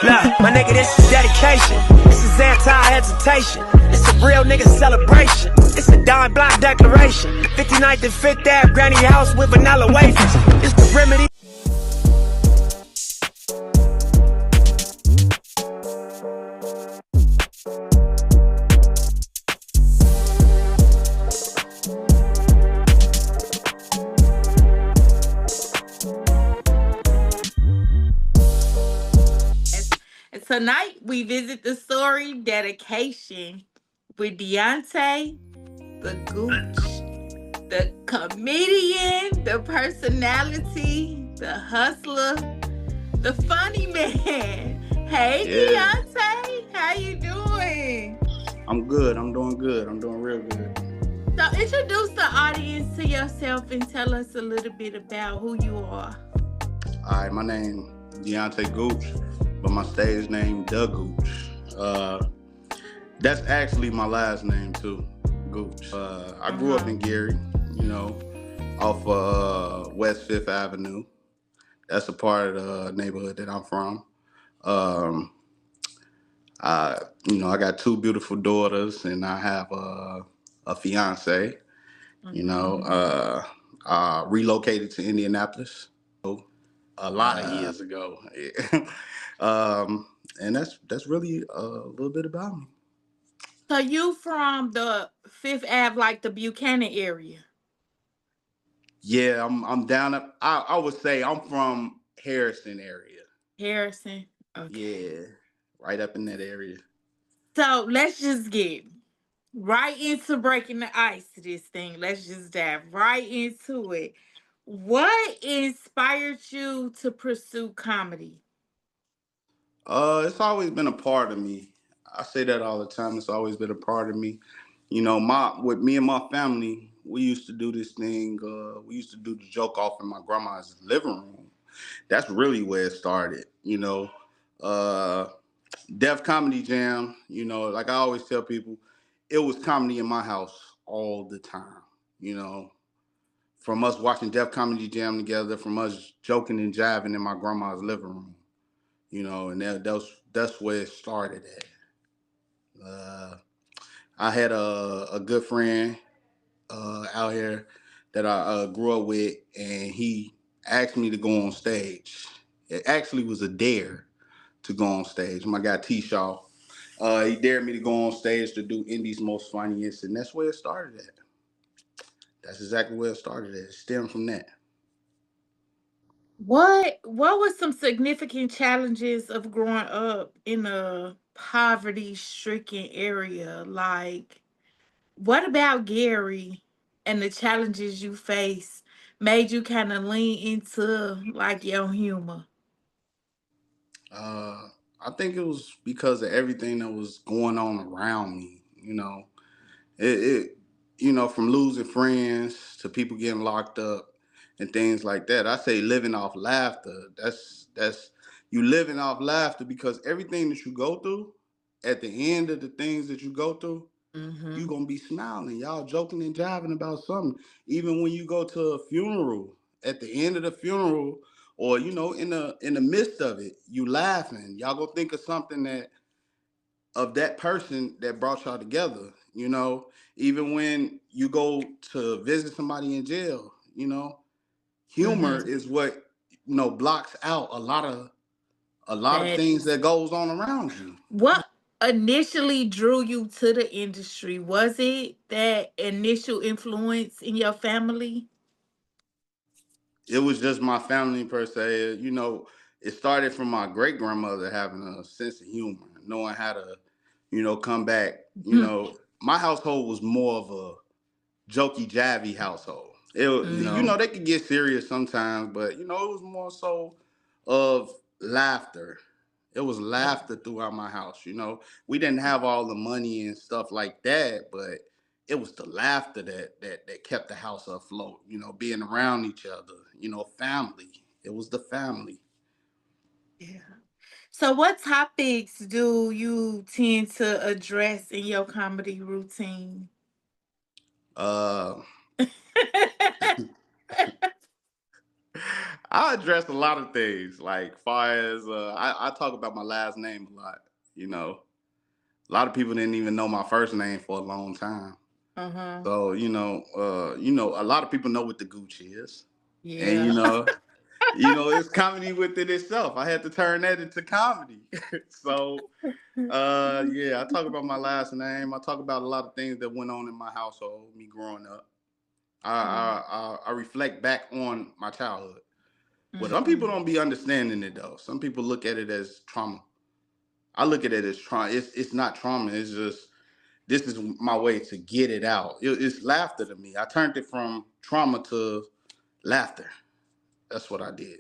Look, my nigga, this is dedication. This is anti-hesitation. It's a real nigga celebration. It's a dime block declaration. 59th and 5th Ave, granny house with vanilla wafers. It's the remedy. Tonight, we visit the story Dedication with Deonta Gooche, the comedian, the personality, the hustler, the funny man. Hey, Yeah, Deonta, how you doing? I'm good. I'm doing good. I'm doing real good. So, introduce the audience to yourself and tell us a little bit about who you are. All right, my name Deonta Gooche, but my stage name Doug Gooche. That's actually my last name too, Gooche. I grew up in Gary, you know, off West Fifth Avenue. That's a part of the neighborhood that I'm from. Um, I, I got two beautiful daughters, and I have a fiance. You know, Mhm. relocated to Indianapolis a lot of years ago. um, and that's really a little bit about me. So, you from the Fifth Ave, like the Buchanan area? Yeah, I'm down up. I would say I'm from Harrison area. Harrison? Okay. Yeah, right up in that area. So, let's just get right into breaking the ice to this thing. Let's just dive right into it. What inspired you to pursue comedy? It's always been a part of me. I say that all the time. It's always been a part of me. You know, my with me and my family, we used to do this thing. We used to do the joke off in my grandma's living room. That's really where it started. Uh, Def Comedy Jam. Like I always tell people, it was comedy in my house all the time. You know, from us watching Def Comedy Jam together, from us joking and jiving in my grandma's living room. And that's where it started at. I had a good friend out here that I grew up with, and he asked me to go on stage. It actually was a dare to go on stage. My guy T. Shaw, he dared me to go on stage to do Indy's Most Funniest, and that's where it started at. That's exactly where it started at. It stemmed from that. What was some significant challenges of growing up in a poverty stricken area? Like, what about Gary and the challenges you face made you kind of lean into like your humor? Uh, I think it was because of everything that was going on around me. It from losing friends to people getting locked up and things like that. I say living off laughter. That's you living off laughter because everything that you go through, at the end of the things that you go through, you Mm-hmm. gonna be smiling. Y'all joking and jiving about something. Even when you go to a funeral, at the end of the funeral, or in the midst of it, you laughing. Y'all gonna think of something of that person that brought y'all together. Even when you go to visit somebody in jail, humor Mm-hmm. is what blocks out a lot of That things is. that goes on around you. What initially drew you to the industry? Was it that initial influence in your family? It was just my family per se. It started from my great grandmother having a sense of humor, knowing how to, come back. My household was more of a jokey, jivey household. Mm-hmm. They could get serious sometimes, but it was more so of laughter. It was laughter throughout my house. We didn't have all the money and stuff like that, but it was the laughter that kept the house afloat. Being around each other. Family. It was the family. Yeah. So, what topics do you tend to address in your comedy routine? Uh, I address a lot of things, like far as I talk about my last name a lot. You know, a lot of people didn't even know my first name for a long time. Uh-huh. So a lot of people know what the Gooch is, and Yeah. it's comedy within itself. I had to turn that into comedy. So yeah, I talk about my last name. I talk about a lot of things that went on in my household, me growing up. I reflect back on my childhood. But some people Mm-hmm. don't be understanding it though. Some people look at it as trauma. I look at it as trauma. It's not trauma. It's just this is my way to get it out. It's laughter to me. I turned it from trauma to laughter. That's what I did.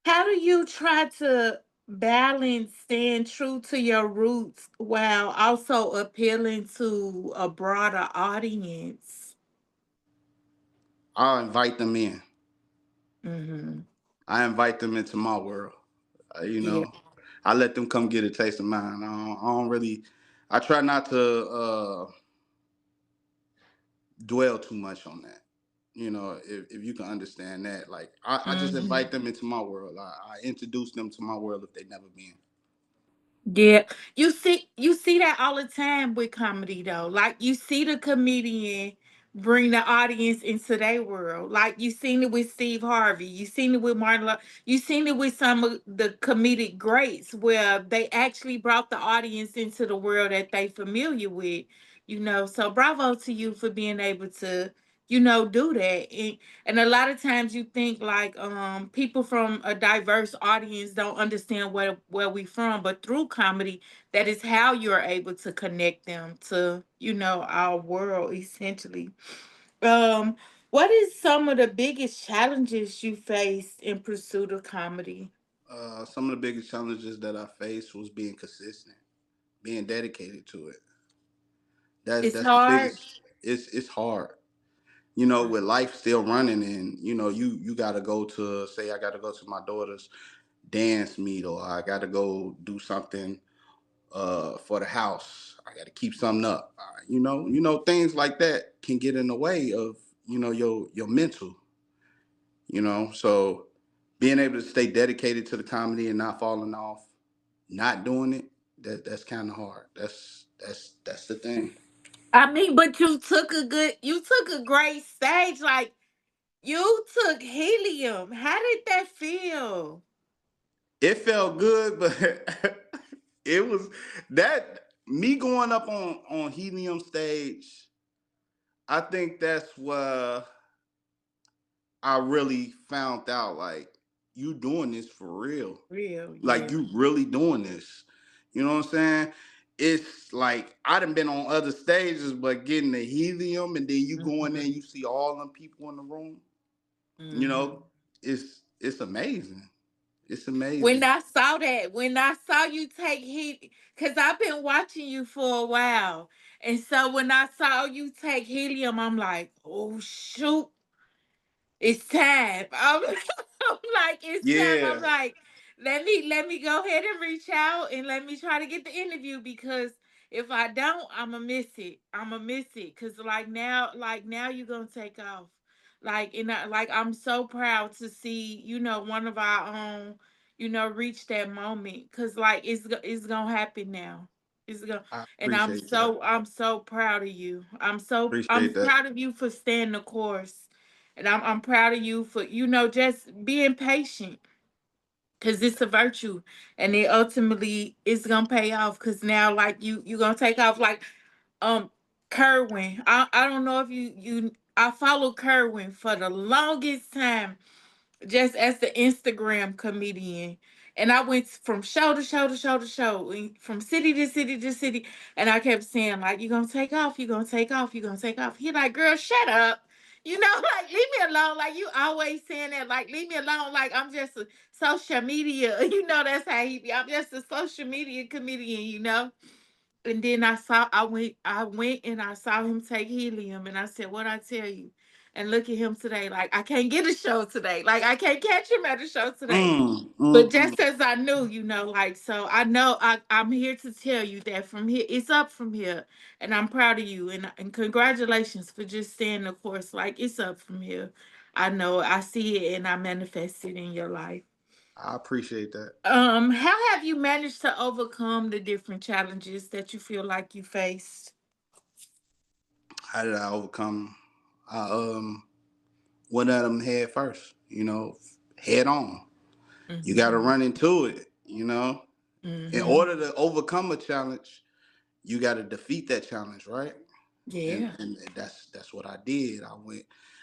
How do you try to balance staying true to your roots while also appealing to a broader audience? I invite them in. Mm-hmm. I invite them into my world. Uh, you Yeah. know, I let them come get a taste of mine. I don't really. I try not to dwell too much on that. If you can understand that, like I just Mm-hmm. invite them into my world. I introduce them to my world if they never been. Yeah, you see that all the time with comedy though. Like you see the comedian bring the audience into their world. Like you seen it with Steve Harvey, you seen it with you seen it with some of the comedic greats where they actually brought the audience into the world that they familiar with. So bravo to you for being able to do that. And a lot of times you think like people from a diverse audience don't understand where we from, but through comedy, that is how you're able to connect them to, our world essentially. Um, what is some of the biggest challenges you faced in pursuit of comedy? Some of the biggest challenges that I faced was being consistent, being dedicated to it. That's It's that's the hard. biggest. It's hard. With life still running, and you gotta go to, say, I gotta go to my daughter's dance meet, or I gotta go do something for the house. I gotta keep something up. Things like that can get in the way of your mental. So being able to stay dedicated to the comedy and not falling off, not doing it, that's kind of hard. That's the thing. I mean, but you took a great stage. Like you took helium. How did that feel? It felt good, but it was that me going up on helium stage. I think that's where I really found out, like, you doing this for real. Real, Like, yeah. you really doing this. You know what I'm saying? It's like I done been on other stages, but getting the helium and then you go in there and Mhm. you see all them people in the room, you Mhm. know, it's amazing. It's When amazing. I saw that, when I saw you take heat, because I've been watching you for a while. And so when I saw you take helium, I'm like, oh shoot, it's time. I'm like, it's time. I'm Yeah. like, let me go ahead and reach out and let me try to get the interview because if I don't, I'ma miss it. I'ma miss it. Cause like now you're gonna take off. Like I'm so proud to see, one of our own, reach that moment. Cause like it's gonna happen now. It's gonna I and I'm appreciate that. so I'm so proud of you. I'm Appreciate that. proud of you for staying the course. And I'm proud of you for, just being patient. Cause it's a virtue. And it ultimately is gonna pay off. Cause now like you gonna take off like um Kerwin. I don't know if I followed Kerwin for the longest time just as the Instagram comedian. And I went from show to show to show to show, and from city to city to city. And I kept saying, like, you're going to take off, you're going to take off, you're going to take off. He like, girl, shut up. Like, leave me alone. Like, you always saying that, like, leave me alone. Like, I'm just a social media. That's how he be. I'm just a social media comedian. And then I went and I saw him take helium and I said, what I tell you? And look at him today. Like I can't get a show today. Like I can't catch him at a show today. But Mm. just as I knew, like so I know I'm here to tell you that from here it's up from here. And I'm proud of you and congratulations for just staying the course. Like it's up from here. I know I see it and I manifest it in your life. I appreciate that. How have you managed to overcome the different challenges that you feel like you faced? How did I overcome? I went at them head first. Head on. You got to Mm-hmm. run into it. In Mm-hmm. order to overcome a challenge, you got to defeat that challenge, right? and Yeah. and that's what I did.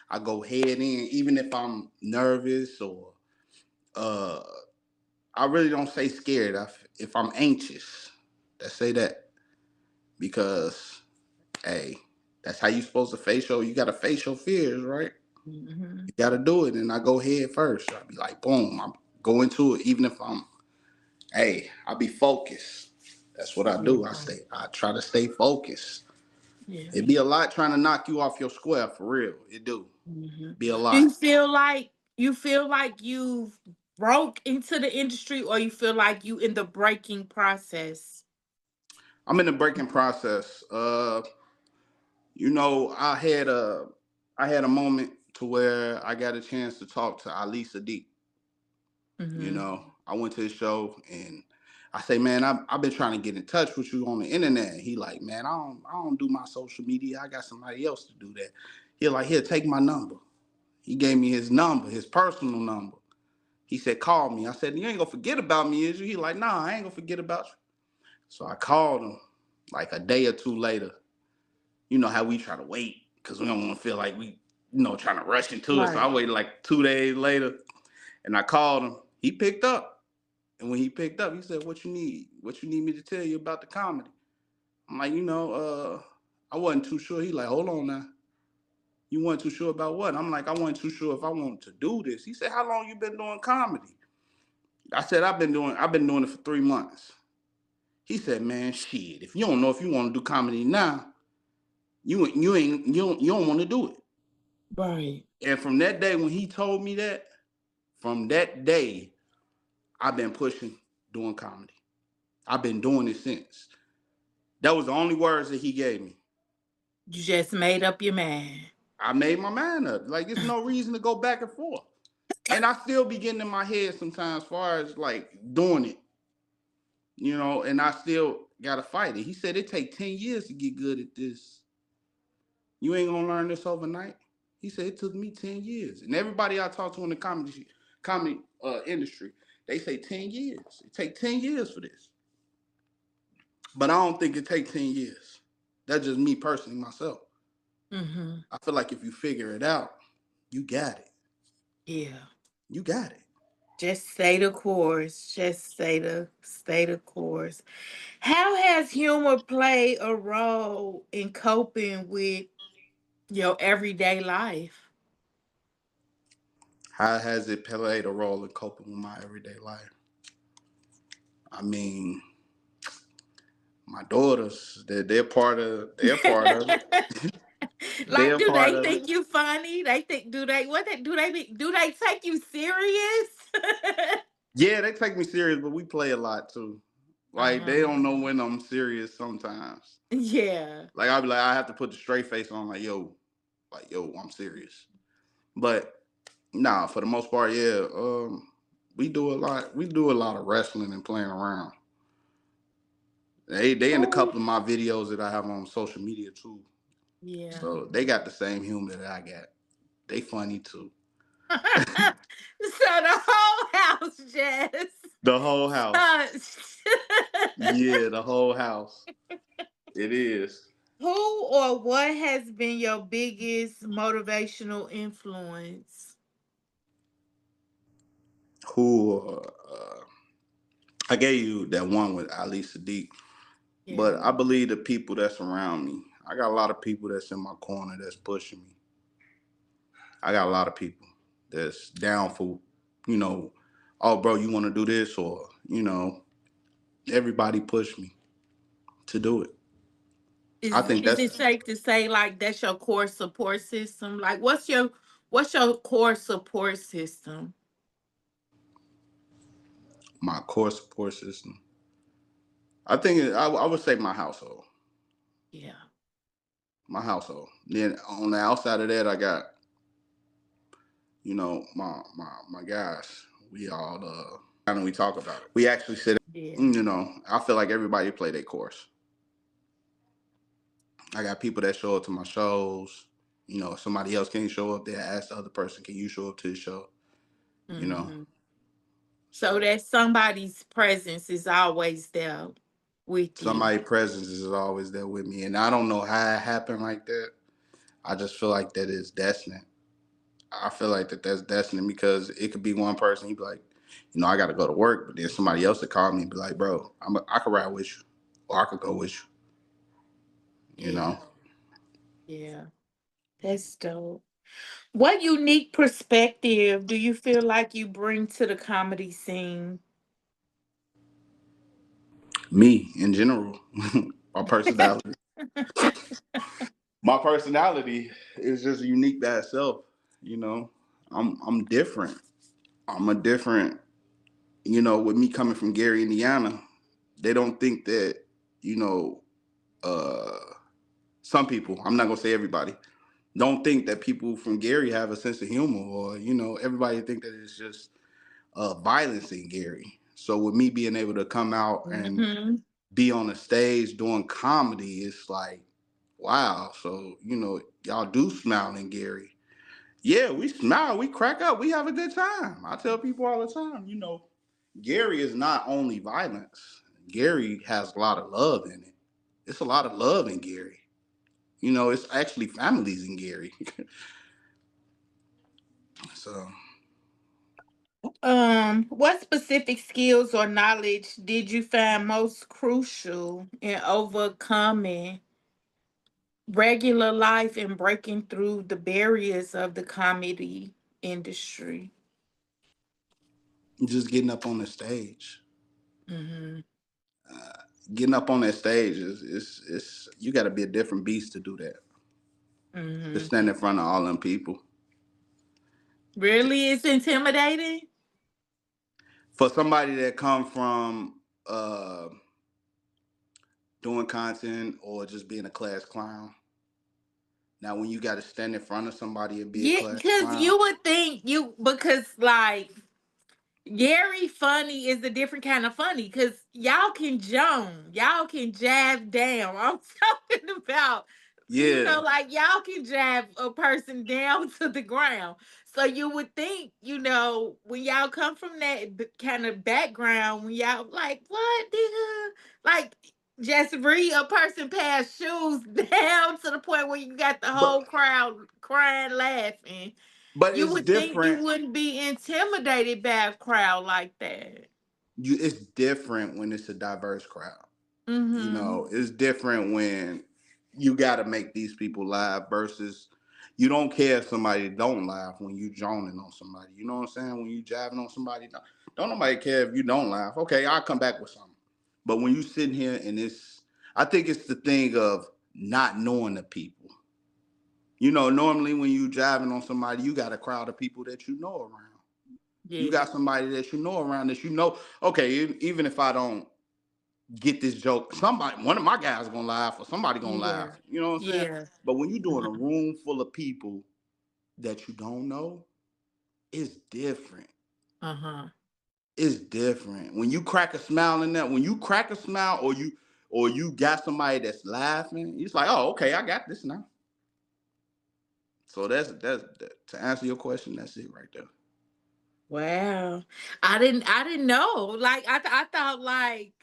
I go head in, even if I'm nervous or uh, I really don't say scared. If I'm anxious, let's say that because hey, that's how you supposed to face your. You got to face your fears, right? Mm-hmm. You got to do it, and I go head first. I be like, boom, I go into it, even if I be focused. That's what I Yeah. do. I try to stay focused. Yeah. It be a lot trying to knock you off your square for real. It do Mm-hmm. be a Do you lot. feel like you've broke into the industry, or you feel like you in the breaking process? I'm in the breaking process. I had a moment to where I got a chance to talk to Ali Sadiq. Mm-hmm. I went to his show and I say, man, I've been trying to get in touch with you on the internet. He like, man, I don't do my social media. I got somebody else to do that. He like, here, take my number. He gave me his number, his personal number. He said, call me. I said, you ain't gonna forget about me, is you? He like, nah, I ain't gonna forget about you. So I called him like a day or two later. You know how we try to wait because we don't want to feel like we, trying to rush into it. So I Right. waited like 2 days later and I called him. He picked up. And when he picked up, he said, what you need? What you need me to tell you about the comedy? I'm like, I wasn't too sure. He like, hold on now. You weren't too sure about what? I'm like, I wasn't too sure if I wanted to do this. He said, how long you been doing comedy? I said, I've been doing it for 3 months. He said, man, shit. If you don't know if you want to do comedy now, you don't want to do it. Right. And from that day when he told me that, from that day, I've been pushing doing comedy. I've been doing it since. That was the only words that he gave me. You just made up your mind. I made my mind up. Like, there's no reason to go back and forth. And I still be getting in my head sometimes as far as like doing it, and I still gotta fight it. He said it take 10 years to get good at this. You ain't gonna learn this overnight. He said it took me 10 years. And everybody I talk to in the comedy industry, they say 10 years. It take 10 years for this. But I don't think it take 10 years. That's just me personally, myself. Mm-hmm. I feel like if you figure it out, you got it. Yeah. You got it. Just stay the course. Just stay the course. How has humor played a role in coping with your everyday life? How has it played a role in coping with my everyday life? I mean, my daughters, they're part of it. Like, They're do part they of it. think you funny? They think do they what they do they take you serious? Yeah, they take me serious, but we play a lot too. Like they Uh-huh. don't know when I'm serious sometimes. Yeah. Like I'll be like, I have to put the straight face on, like yo, I'm serious. But nah, for the most part, yeah. We do a lot. We do a lot of wrestling and playing around. They in a Who? couple of my videos that I have on social media too. Yeah. So they got the same humor that I got. They funny too. So the whole house just The whole house. uh, Yeah, the whole house. It is. who or what has been your biggest motivational influence? Who I gave you that one with Ali Sadiq, but Yeah. I believe the people that's around me. I got a lot of people that's in my corner that's pushing me. I got a lot of people that's down for, you know, oh bro, you want to do this or everybody push me to do it. I think Is that's it safe to say like that's your core support system? Like what's your core support system? my core support system. I would say my household. Yeah. My household. Then on the outside of that, I got You know, my guys, we all and we talk about it. We actually sit. Yeah. You know, I feel like everybody play their course. I got people that show up to my shows. You know, if somebody else can't show up, they ask the other person, "Can you show up to the show?" You know, Hmm. So so that somebody's presence is always there with you. somebody' presence is always there with me, and I don't know how it happened like that. I just feel like that is destiny. I feel like that's destiny because it could be one person. He'd be like, you know, I got to go to work, but then somebody else would call me and be like, bro, I could ride with you, or I could go with you. You Yeah. know, Yeah. That's dope. What unique perspective do you feel like you bring to the comedy scene? me in general, my personality. My personality is just unique by itself. You know, I'm different. I'm a different. You know, with me coming from Gary, Indiana, they don't think that. You know, uh, some people. I'm not gonna say everybody. Don't think that people from Gary have a sense of humor, or you know, everybody think that it's just violence in Gary. So with me being able to come out and Hmm. be on the stage doing comedy, it's like, wow. So you know, y'all do smile in Gary. Yeah, we smile, we crack up, we have a good time. I tell people all the time, you know, Gary is not only violence. Gary has a lot of love in it. It's a lot of love in Gary. You know, it's actually families in Gary. So What specific skills or knowledge did you find most crucial in overcoming regular life and breaking through the barriers of the comedy industry? just getting up on the stage. Hmm. Getting up on that stage is you got to be a different beast to do that. To Hmm. stand in front of all them people. Really, it's intimidating. For somebody that come from uh, doing content or just being a class clown, now when you got to stand in front of somebody and be a Yeah, class because clown, you would think you because like Gary funny is a different kind of funny because y'all can jump, y'all can jab down. I'm talking about, yeah. like y'all can jab a person down to the ground. So you would think, when y'all come from that kind of background, when y'all like, what, nigga? Like, just read a person past shoes down to the point where you got the But whole crowd crying, laughing. You it's would think you different. wouldn't be intimidated by a crowd like that. It's different when it's a diverse crowd. You Mm-hmm. know, it's different when you got to make these people laugh versus you don't care if somebody don't laugh when you joning on somebody. You know what I'm saying? When you jabbing on somebody, don't nobody care if you don't laugh. Okay, I'll come back with something. But when you sitting here and I think it's the thing of not knowing the people. You know, normally when you jabbing on somebody, you got a crowd of people that you know around. You Yeah. got somebody that you know around that you know. Okay, even if I don't get this joke. Somebody, one of my guys gonna laugh, or somebody gonna Yeah. laugh. You know what I'm saying? Yeah. But when you're doing a Uh-huh. room full of people that you don't know, it's different. Uh-huh. It's different. When you crack a smile in that, when you crack a smile, or you got somebody that's laughing, it's like, oh, okay, I got this now. So to answer your question. That's it right there. Wow. I didn't know. Like I thought like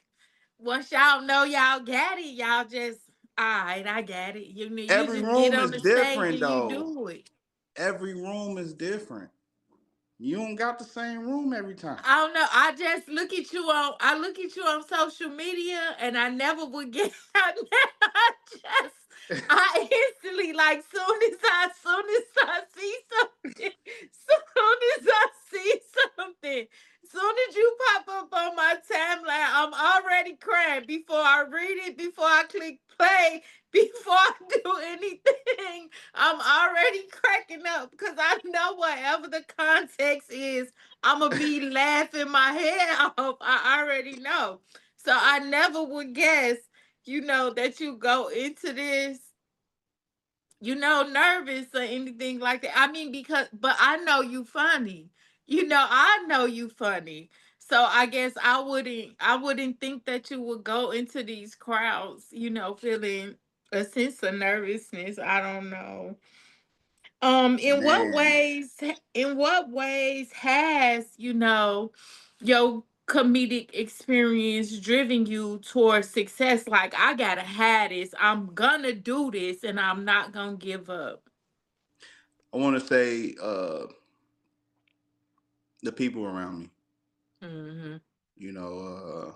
once y'all know y'all got it, y'all just all right, I got it. You Every just get room on is the stage different and you though. do it. Every room is different. You don't got the same room every time. I don't know. I look at you on social media and I never would get I instantly like soon as I see something, soon as I see something, soon as you pop up on my timeline, I'm already crying before I read it, before I click play, before I do anything. I'm already cracking up because I know whatever the context is, I'm gonna be laughing my head off. I already know. So I never would guess, that you go into this nervous or anything like that. I mean, but I know you funny. I know you funny. So I guess I wouldn't think that you would go into these crowds, feeling a sense of nervousness. I don't know. In what Man, ways has, your comedic experience driven you towards success? Like, I gotta have this, I'm gonna do this, and I'm not gonna give up. I want to say the people around me. Hmm. You know,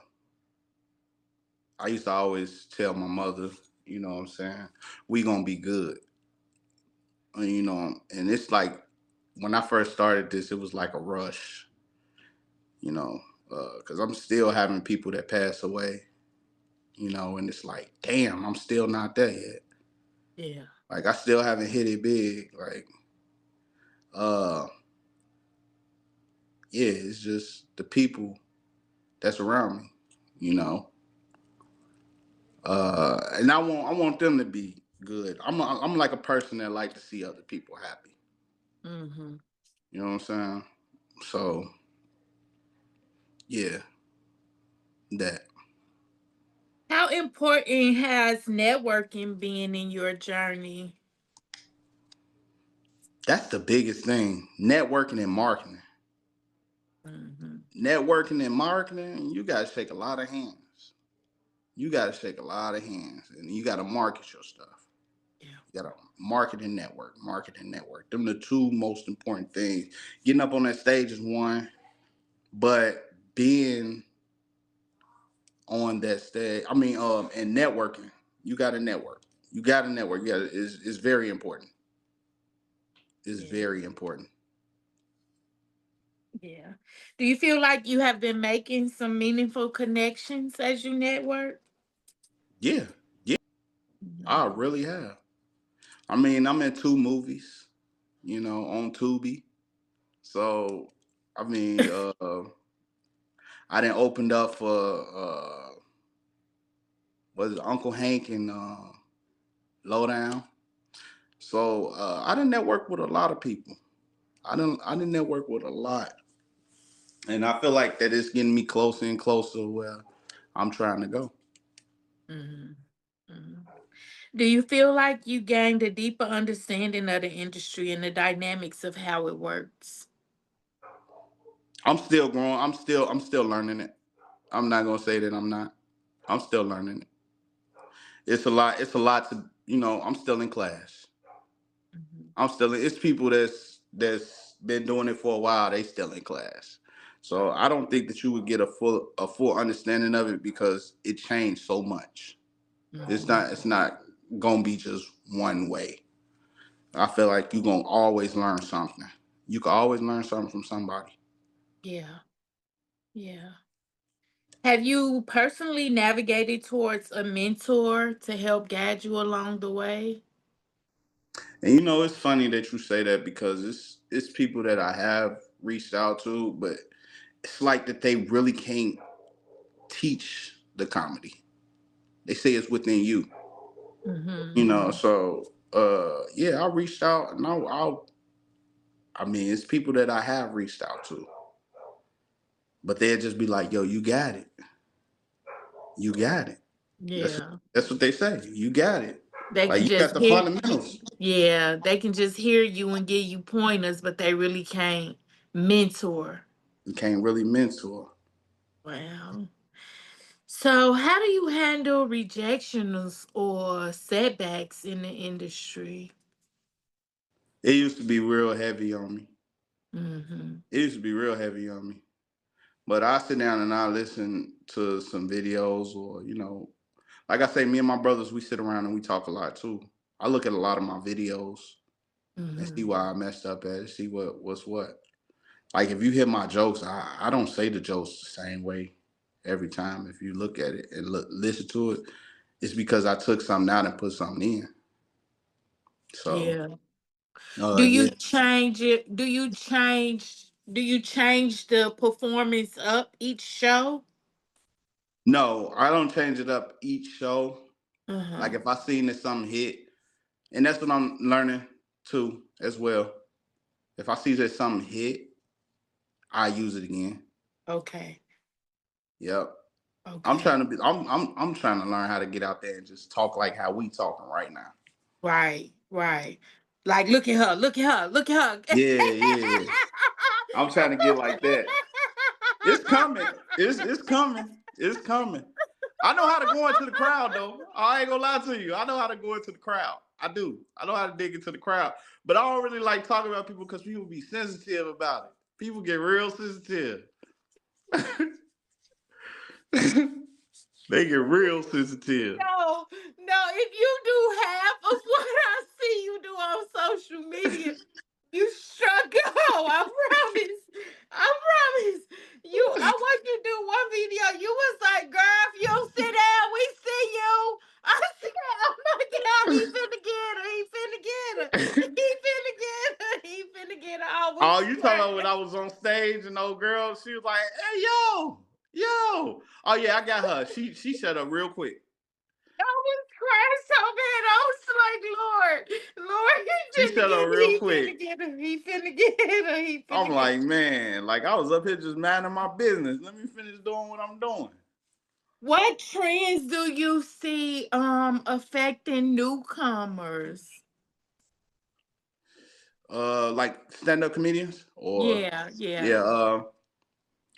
I used to always tell my mother, you know what I'm saying, we gonna be good. And it's like when I first started this, it was like a rush, you know, because I'm still having people that pass away, and it's like, damn, I'm still not there yet. Yeah. Like I still haven't hit it big. Like, uh, yeah, it's just the people that's around me, you know. And I want them to be good. I'm like a person that like to see other people happy. Hmm. You know what I'm saying? So yeah, that How important has networking been in your journey? that's the biggest thing. Networking and marketing. Hmm. Networking and marketing, you gotta shake a lot of hands. You gotta shake a lot of hands, and you gotta market your stuff. Yeah. You gotta market and network, market and network. Them the two most important things. Getting up on that stage is one, but being on that stage, and networking, you gotta network. You gotta network. You gotta is very important. Is Yeah. very important. Yeah. Do you feel like you have been making some meaningful connections as you network? Yeah, yeah, I Mhm. really have. I'm in two movies, on Tubi. So, I mean, I didn't opened up for was it Uncle Hank and Lowdown. So I didn't network with a lot of people. I didn't network with a lot, and I feel like that it's getting me closer and closer where I'm trying to go. Mhm. Mhm. Do you feel like you gained a deeper understanding of the industry and the dynamics of how it works? I'm still growing. I'm still learning it. I'm not gonna say that I'm not. I'm still learning it. It's a lot. It's a lot to I'm still in class. Mhm. It's people that's been doing it for a while. They still in class. So I don't think that you would get a full understanding of it because it changed so much. Mhm. It's not gonna be just one way. I feel like you're gonna always learn something. You can always learn something from somebody. Yeah. Yeah. Have you personally navigated towards a mentor to help guide you along the way? And it's funny that you say that because it's people that I have reached out to, but it's like that they really can't teach the comedy. They say it's within you. Mhm. So yeah, I reached out and it's people that I have reached out to, but they'll just be like, "Yo, you got it, you got it." That's Yeah. that's what they say. You got it. They Like can you got just the hear fundamentals. Yeah, they can just hear you and give you pointers, but they really can't mentor. You can't really mentor. Wow. So, how do you handle rejections or setbacks in the industry? It used to be real heavy on me. Hmm. It used to be real heavy on me. But I sit down and I listen to some videos, or like I say, me and my brothers, we sit around and we talk a lot too. I look at a lot of my videos and see Hmm. why I messed up at it, see what's what. Like if you hear my jokes, I don't say the jokes the same way every time. If you look at it and listen to it, it's because I took something out and put something in. So Yeah. yeah. Do you change the performance up each show? No, I don't change it up each show. Uh-huh. Like if I seen that something hit, And that's what I'm learning too as well. If I see that something hit, I use it again. Okay. Yep. I'm Okay. trying to be. I'm trying to learn how to get out there and just talk like how we talking right now. Right. Right. Like, look at her. Look at her. Look at her. Yeah, yeah. I'm trying to get like that. It's coming. It's coming. It's coming. I know how to go into the crowd though. I ain't gonna lie to you. I know how to go into the crowd. I do. I know how to dig into the crowd. But I don't really like talking about people because people be sensitive about it. People get real sensitive. They get real sensitive. No, no. If you do half of what I see you do on social media, you struggle. I promise. I promise. I want you to do one video. You was like, girl, if you don't sit down, we see you. I said, oh my God, he finna get her. He finna get her. He finna get her. He finna get her. I was Oh, you talking about when crying. I was on stage and old girl, she was like, "Hey, yo." Oh yeah, I got her. She shut up real quick. I was crying so bad. I was like, Lord, She shut up real he quick. finna get her. He finna get her. He I'm finna get her. like, man, like I was up here just minding my business. Let me finish doing what I'm doing. What trends do you see affecting newcomers? Like stand up comedians or Yeah, yeah. yeah,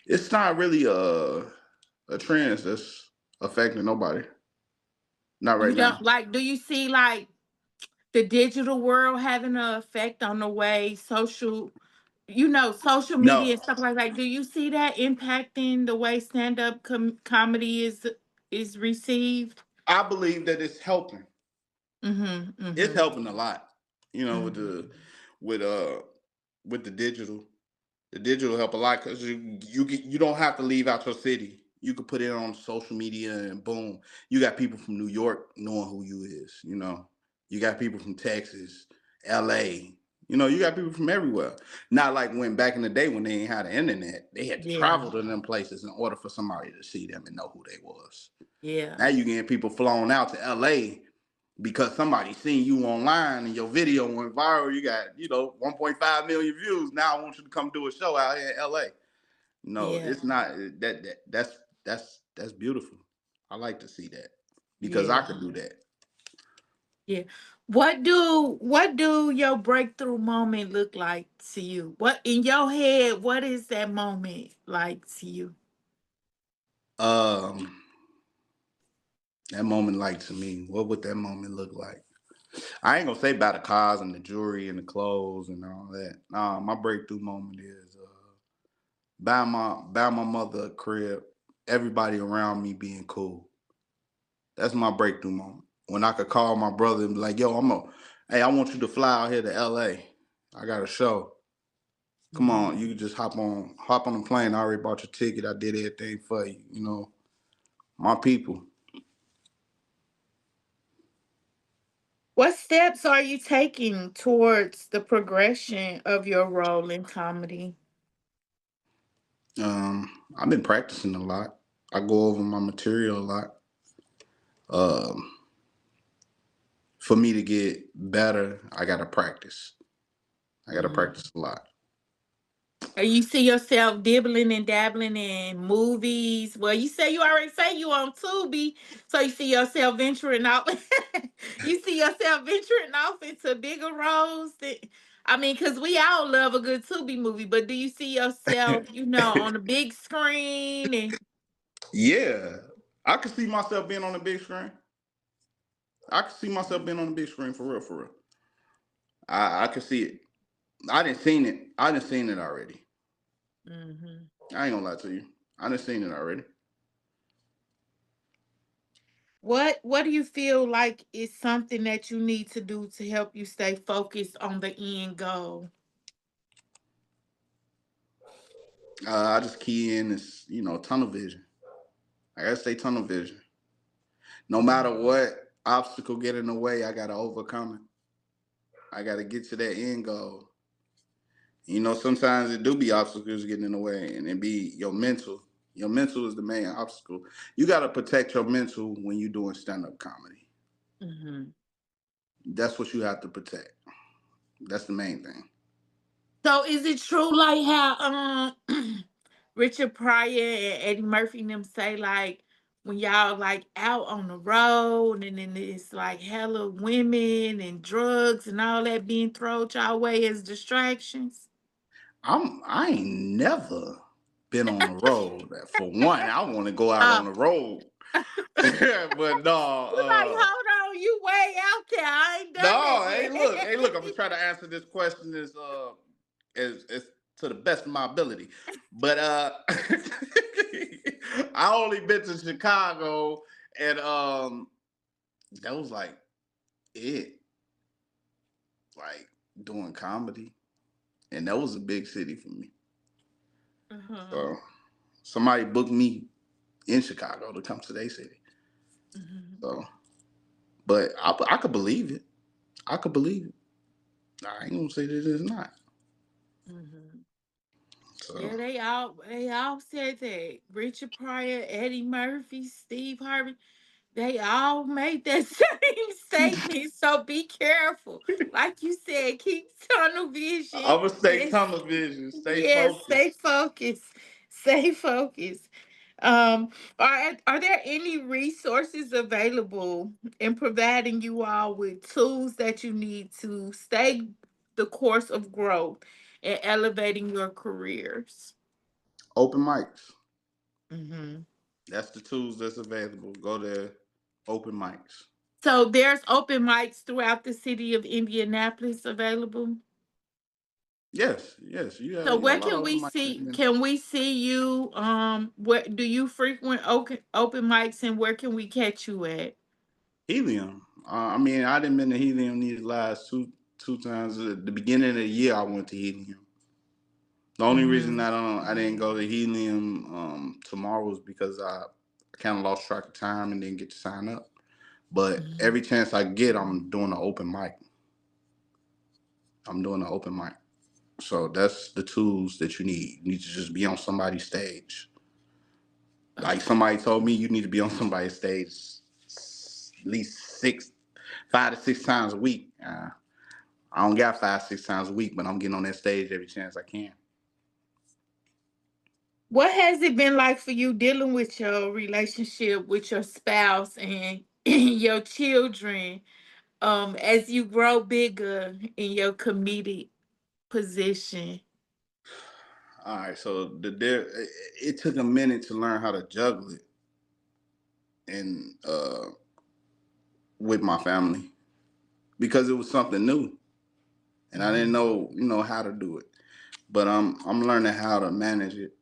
it's not really a trend that's affecting nobody. Not right You now. don't like, do you see like the digital world having an effect on the way social media No, and stuff like that? Do you see that impacting the way stand-up comedy is received? I believe that it's helping. Mm-hmm. It's Mm-hmm. helping a lot. You know, with Mm-hmm. the with uh with the digital. The digital help a lot because you don't have to leave out your city. You can put it on social media and boom, you got people from New York knowing who you is. You know, you got people from Texas, L.A. You know, you got people from everywhere. Not like when back in the day when they ain't had the internet, they had to Yeah, travel to them places in order for somebody to see them and know who they was. yeah, Now you getting people flown out to L.A. because somebody seen you online and your video went viral. You got 1.5 million views. Now I want you to come do a show out here in LA. No, yeah, it's not that's beautiful. I like to see that because I yeah, could do that. yeah. What do your breakthrough moment look like to you? What in your head? What is that moment like to you? Um, that moment, like to me, what would that moment look like? I ain't gonna say about the cars and the jewelry and the clothes and all that. Nah, my breakthrough moment is buy my mother a crib. Everybody around me being cool. That's my breakthrough moment. When I could call my brother and be like, yo, hey, I want you to fly out here to LA. I got a show. Come Mhm. on, you can just hop on the plane. I already bought your ticket. I did everything for you. You know, my people. What steps are you taking towards the progression of your role in comedy? I've been practicing a lot. I go over my material a lot. Um, for me to get better, I gotta practice. I gotta Mhm. practice a lot. You see yourself dibbling and dabbling in movies. Well, you say you already say you on Tubi, so you see yourself venturing out. You see yourself venturing off into bigger roles. I mean, because we all love a good Tubi movie, but do you see yourself, on the big screen? And Yeah, I could see myself being on the big screen. I could see myself being on the big screen for real, for real. I could see it. I didn't seen it. I didn't seen it already. Mhm. I ain't gonna lie to you. I didn't seen it already. What do you feel like is something that you need to do to help you stay focused on the end goal? I just key in this, tunnel vision. I gotta stay tunnel vision. No matter Mhm. what obstacle get in the way, I gotta overcome it. I gotta get to that end goal. Sometimes it do be obstacles getting in the way, and it be your mental. Your mental is the main obstacle. You gotta protect your mental when you doing stand up comedy. Mhm. That's what you have to protect. That's the main thing. So is it true like how Richard Pryor and Eddie Murphy and them say like when y'all like out on the road and then it's like hella women and drugs and all that being thrown y'all way as distractions? I ain't never been on the road. For one, I want to go out Uh on the road. But no, you like, hold on, you way out there. I ain't done that no. Hey, look, hey, look. I'm yet. gonna try to answer this question as to the best of my ability. But I only been to Chicago, and that was like it, like doing comedy, and that was a big city for me. Uh-huh. So somebody booked me in Chicago to come to their city. Mhm. So, but I could believe it. I could believe it. I ain't gonna say that it's not. Mhm. So Yeah, they all said that. Richard Pryor, Eddie Murphy, Steve Harvey, they all made that same statement. So be careful. Like you said, keep tunnel vision I'm gonna stay and tunnel vision, stay yes, stay focused. focused. Stay focused. Um, are there any resources available in providing you all with tools that you need to stay the course of growth and elevating your careers? Open mics. Hmm. That's the tools that's available. Go there. Open mics. So there's open mics throughout the city of Indianapolis available. Yes, yes. So You got where a lot of can open we mics see? in. Can we see you? Where do you frequent open mics, and where can we catch you at? Helium. I mean, I didn't been to Helium these last two times. At the beginning of the year, I went to Helium. The only reason Hmm. I didn't go to Helium tomorrow was because I kind of lost track of time and didn't get to sign up. But Hmm. every chance I get, I'm doing an open mic. I'm doing an open mic. So that's the tools that you need. You need to just be on somebody's stage. Like Okay. somebody told me, you need to be on somebody's stage at least 5 to 6 times a week. I don't got 5, 6 times a week, but I'm getting on that stage every chance I can. What has it been like for you dealing with your relationship with your spouse and your children as you grow bigger in your comedic position? All right, so it took a minute to learn how to juggle it and with my family because it was something new and I didn't Mhm. know how to do it. But I'm learning how to manage it.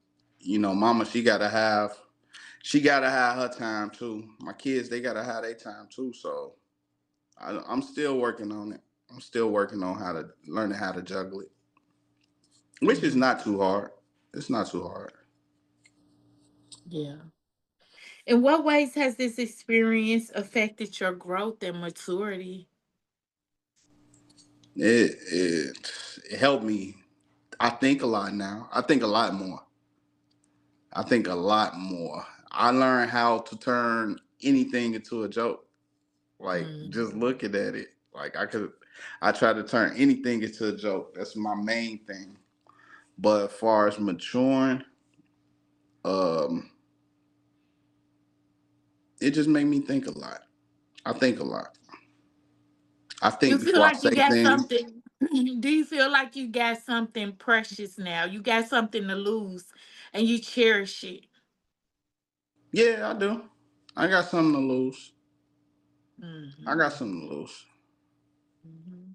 Mama, she gotta have her time too. My kids, they gotta have their time too. So I'm still working on it. I'm still working on how to learning how to juggle it, which is Mhm. not too hard. It's not too hard. Yeah. In what ways has this experience affected your growth and maturity? It helped me. I think a lot now. I think a lot more. I think a lot more. I learned how to turn anything into a joke. Like just Mhm. looking at it, like I try to turn anything into a joke. That's my main thing. But as far as maturing, um, it just made me think a lot. I think a lot. I You think feel before I like you say got things. something? Do you feel like you got something precious now? You got something to lose and you cherish it. Yeah, I do. I got something to lose. I got Mhm. something to lose. Mhm.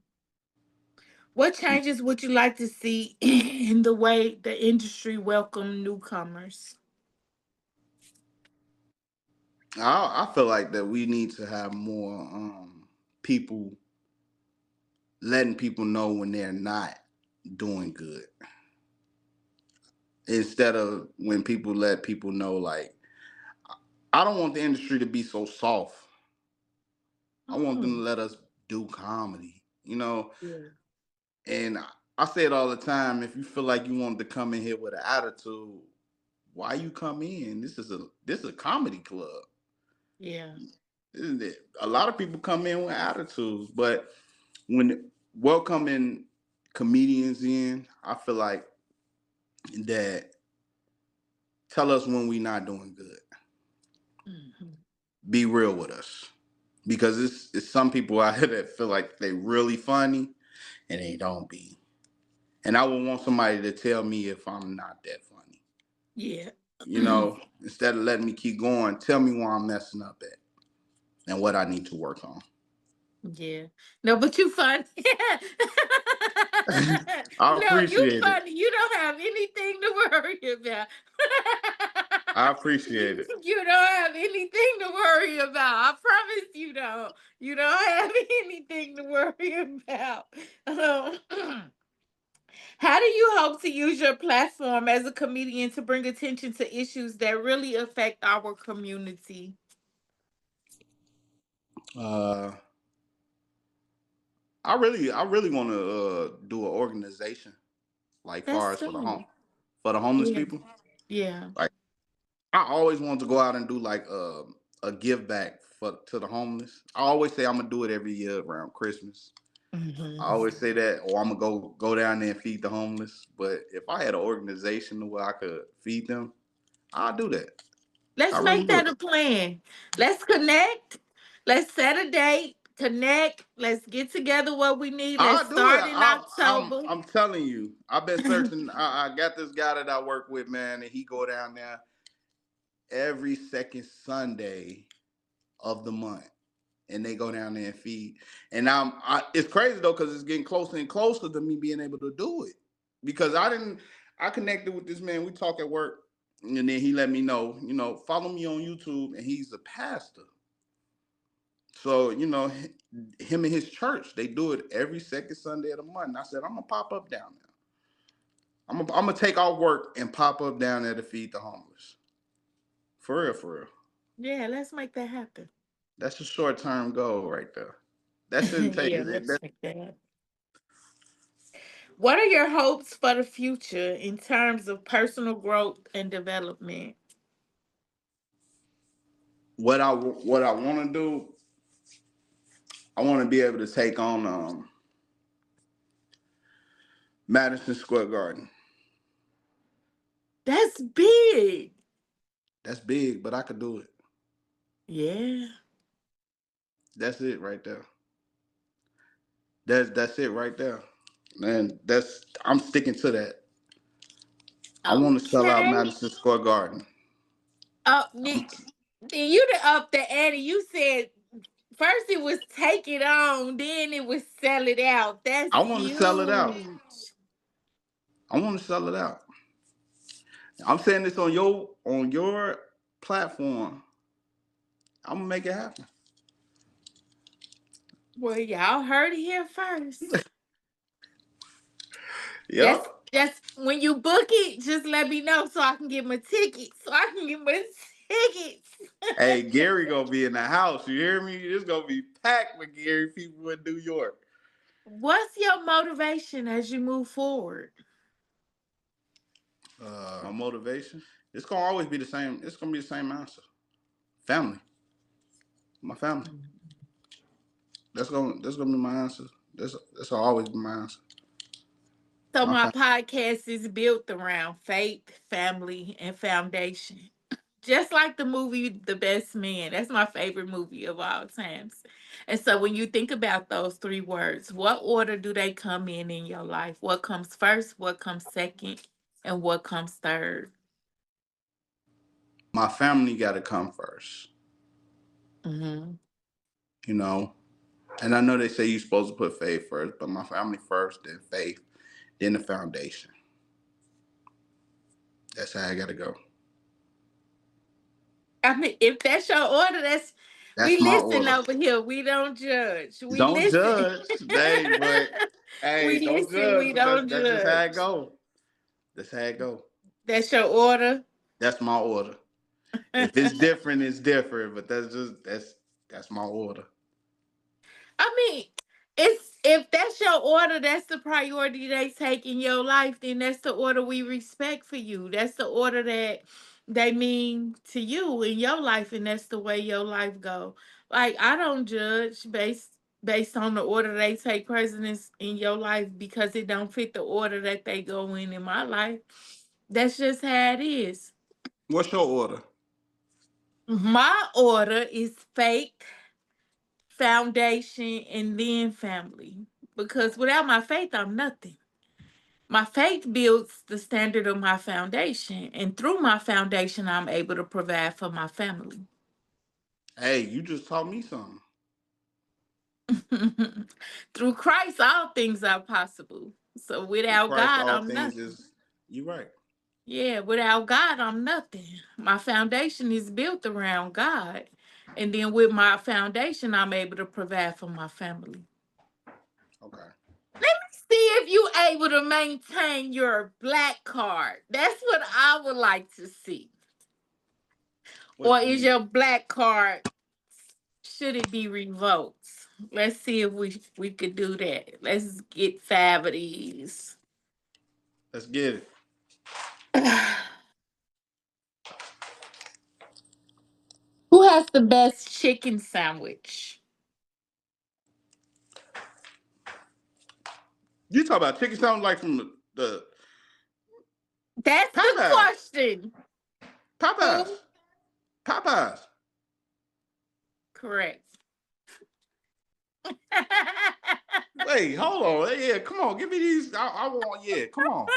What changes would you like to see in the way the industry welcome newcomers? I feel like that we need to have more people letting people know when they're not doing good instead of when people let people know like I don't want the industry to be so soft. I want them to Oh, let us do comedy, yeah. and I say it all the time. If you feel like you want to come in here with an attitude, why you come in? This is a comedy club. Yeah. A lot of people come in with attitudes, but when welcoming comedians in, I feel like that tell us when we not doing good. Mhm. Be real with us. Because it's some people out here that feel like they really funny and they don't be. And I would want somebody to tell me if I'm not that funny. Yeah. Instead of letting me keep going, tell me where I'm messing up at and what I need to work on. Yeah. No, but you funny. I No, you appreciate it. funny. You don't have anything to worry about. I appreciate it. You don't have anything to worry about. I promise you don't. You don't have anything to worry about. How do you hope to use your platform as a comedian to bring attention to issues that really affect our community? Uh, I really want to do an organization like far That's as dope. for the homeless Yeah. people. Yeah. Like I always want to go out and do like a give back for to the homeless. I always say I'm gonna do it every year around Christmas. I Mhm. always say that, or I'm gonna go down there and feed the homeless. But if I had an organization where I could feed them, I'll do that. I Let's really make that would. a plan. Let's connect. Let's set a date. Connect. Let's get together what we need. Let's I'll do it. start in October. I'm telling you. I've been searching. I got this guy that I work with, man, and he go down there every second Sunday of the month, and they go down there and feed. And it's crazy though because it's getting closer and closer to me being able to do it because I connected with this man. We talk at work, and then he let me know, follow me on YouTube, and he's a pastor. So him and his church, they do it every second Sunday of the month. And I said I'm gonna pop up down there. I'm gonna take off work and pop up down there to feed the homeless. For real, for real. Yeah, let's make that happen. That's a short term goal right there. That shouldn't take Yeah, it. let's make that happen. What are your hopes for the future in terms of personal growth and development? What I want to do, I want to be able to take on Madison Square Garden. That's big. That's big, but I could do it. Yeah. That's it right there. That's it right there. And that's I'm sticking to that. I want to sell out Okay. Madison Square Garden. Oh, I'm, then you the up the ante. You said first it was take it on, then it was sell it out. That's I want to sell it out. huge. I want to sell it out. I'm saying this on your platform. I'm gonna make it happen. Well, y'all heard it here first. That's Yep. that's when you book it, just let me know so I can get my tickets. So I can get my tickets. Hey, Gary gonna be in the house. You hear me? It's gonna be packed with Gary people in New York. What's your motivation as you move forward? My motivation. It's gonna always be the same. It's gonna be the same answer. Family. My family. That's gonna be my answer. That's always be my answer. So My my family. podcast is built around faith, family, and foundation. Just like the movie The Best Man. That's my favorite movie of all times. And so when you think about those three words, what order do they come in your life? What comes first? What comes second? And what comes third? My family gotta come first. Hmm. You know. And I know they say you're supposed to put faith first, but my family first, then faith, then the foundation. That's how I gotta go. I mean, if that's your order, we That's my listen order. over here. We don't judge. We Don't listen. judge. Hey, but hey, We don't listen. judge. We But that's don't that's just how it judge. go. That's how it go. That's your order. That's my order. If it's different, it's different. But that's my order. I mean, it's if that's your order, that's the priority they take in your life, then that's the order we respect for you. That's the order that they mean to you in your life, and that's the way your life go. Like I don't judge based on the order they take precedence in your life because it don't fit the order that they go in my life. That's just how it is. What's your order? My order is faith, foundation, and then family. Because without my faith, I'm nothing. My faith builds the standard of my foundation, and through my foundation, I'm able to provide for my family. Hey, you just taught me something. Through Christ, all things are possible. So Through without Christ, God, all I'm things nothing. is. You right. Yeah, without God, I'm nothing. My foundation is built around God. And then with my foundation, I'm able to provide for my family. Okay. See if you able to maintain your black card. That's what I would like to see. Or What you is mean? your black card, should it be revoked? Let's see if we could do that. Let's get five of these. Let's get it. Who has the best chicken sandwich? You talk about chicken sound like from the That's the Popeyes. question. Popeyes. Who? Popeyes. Correct. Wait, hold on. Hey, yeah, come on. Give me these. I want. Yeah, come on.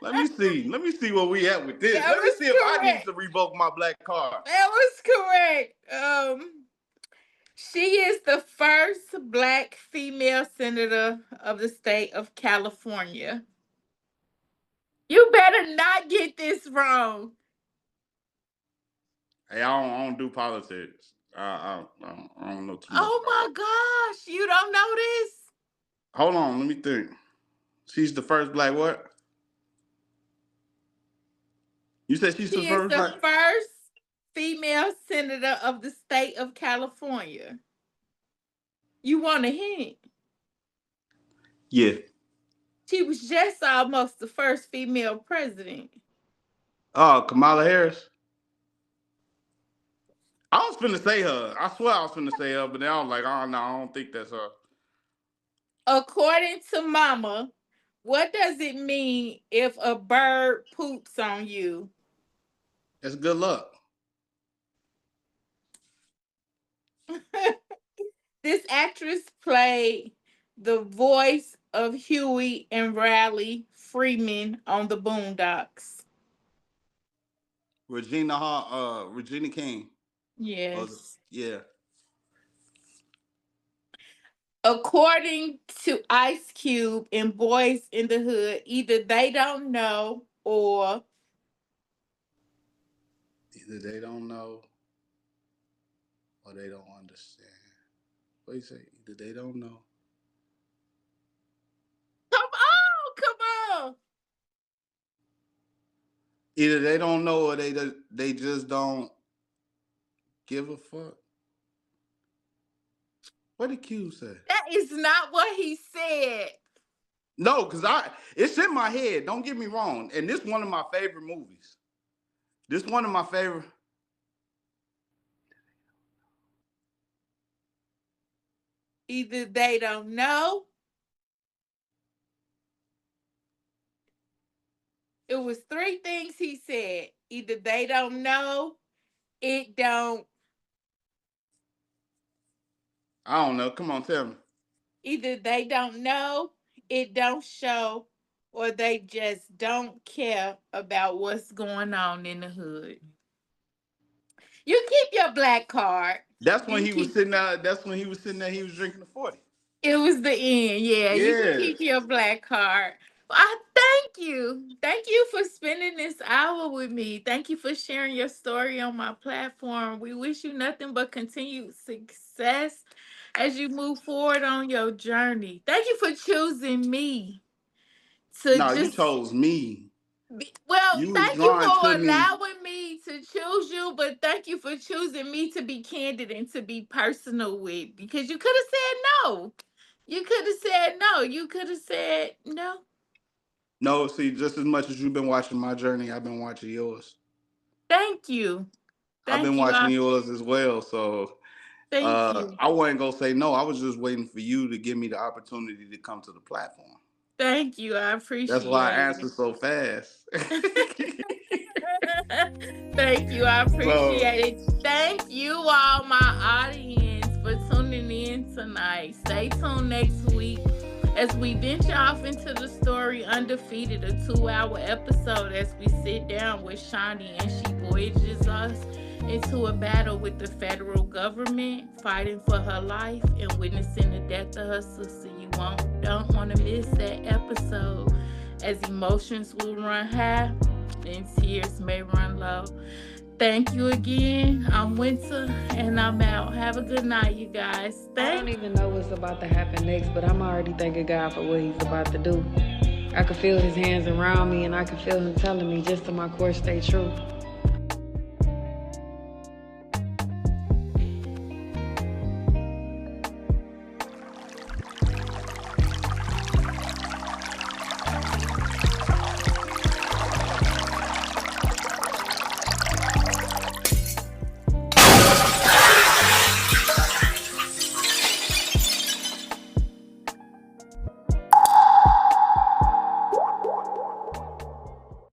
Let me see. Let me see where we at with this. That Let me was see if I need correct. to revoke my black card. That was correct. She is the first black female senator of the state of California. You better not get this wrong. Hey, I don't do politics. I don't know too much Oh about my that. gosh, you don't know this? Hold on. Let me think. She's the first black what? You said she's the She is first the black? first female senator of the state of California. You want a hint? Yeah. She was just almost the first female president. Oh, Kamala Harris. I was finna say her. I swear I was finna say her, but then I was like, oh no, I don't think that's her. According to Mama, what does it mean if a bird poops on you? That's good luck. This actress played the voice of Huey and Riley Freeman on the Boondocks. Regina King. Yes. Yeah. According to Ice Cube and Boys in the Hood, either they don't know or Either they don't know or they don't understand. What do you say? Either they don't know. come on. Either they don't know or they just don't give a fuck. What did Q say? That is not what he said. No, cause it's in my head. Don't get me wrong. And this one of my favorite movies. This one of my favorite. Either they don't know. It was three things he said. Either they don't know, it don't. I don't know. Come on, tell me. Either they don't know, it don't show, or they just don't care about what's going on in the hood. You keep your black card. That's when You he was keep. sitting there. That's when he was sitting there. He was drinking the 40. It was the end. Yeah, you can Yes. keep your black card. I thank you. Thank you for spending this hour with me. Thank you for sharing your story on my platform. We wish you nothing but continued success as you move forward on your journey. Thank you for choosing me to No, you just chose me. well, You was thank you drawn to for me. allowing me to choose you, but thank you for choosing me to be candid and to be personal with because you could have said no. You could have said no. You could have said no. No, see, just as much as you've been watching my journey, I've been watching yours. Thank you. I've been Thank you. watching yours as well. So Thank you. I wasn't gonna say no. I was just waiting for you to give me the opportunity to come to the platform. Thank you. I That's why I appreciate answered so fast. it. Thank you. I So appreciate it. Thank you all, my audience, for tuning in tonight. Stay tuned next week as we venture off into the story Undefeated, a 2-hour episode as we sit down with Shawnee and she voyages us into a battle with the federal government, fighting for her life and witnessing the death of her sister. You don't want to miss that episode, as emotions will run high and tears may run low. Thank you again. I'm Winter and I'm out. Have a good night, you guys. I don't even know what's about to happen next, but I'm already thanking God for what he's about to do. I can feel his hands around me and I can feel him telling me just to my course stay true.